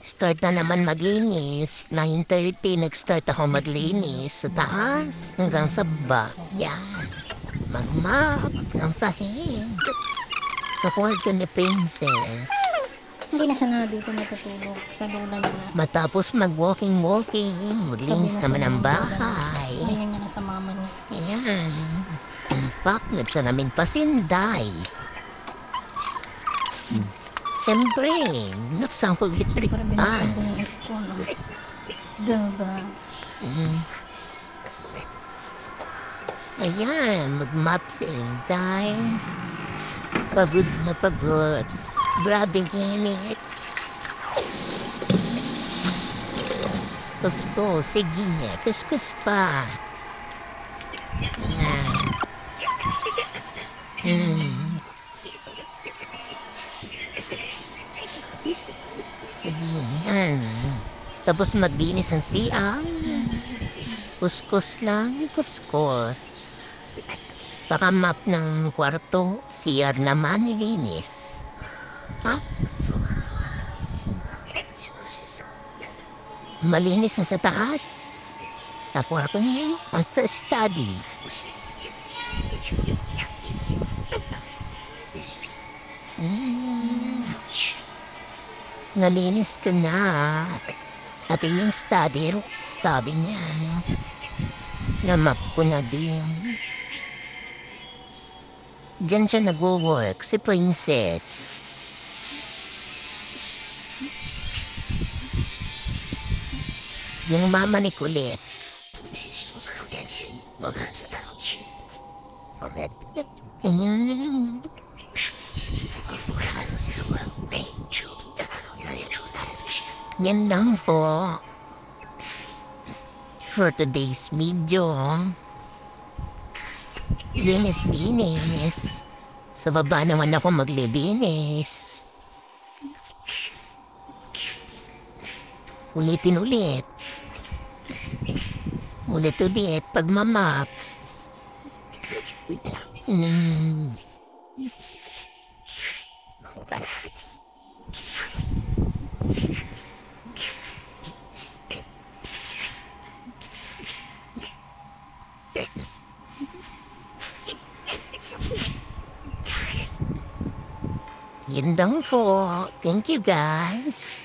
Start na naman maglinis. 9:30, nag-start ako maglinis. Sa taas hanggang sa baba. Yan. Mag-map ng sahig. Sa kwarto ni Princess. Hindi na siya na dito natutulog sa lola niya. Matapos mag-walking, maglinis Tabi na naman siya ang ng lola niya. bahay. Ayun niya na sa mama niya. Ayan. Pak, nagsanamin pa sinday. Siyempre, naksang ko Para electric binuksan pan. ko yung aircon. Diba? Ayan, mag-map si Inday. Pagod na pagod. Grabe init. Kusko, sige, kuskus pa. Ayan. Ayan. Tapos maglinis ang siyang. Kuskus lang, kuskus. Pakamap ng kwarto, CR naman nilinis. Ha? Malinis na sa taas. Sa kwarto niya at sa study. Nalinis ka na. At yung study niya. Namap ko na din. Diyan siya nag-work, si Princess. Yung mama ni Colette. Yan lang po. For today's video. Linis. Sa baba naman ako maglinis. Ulitin. Ulit pagmamap. Yun lang po. Thank you guys.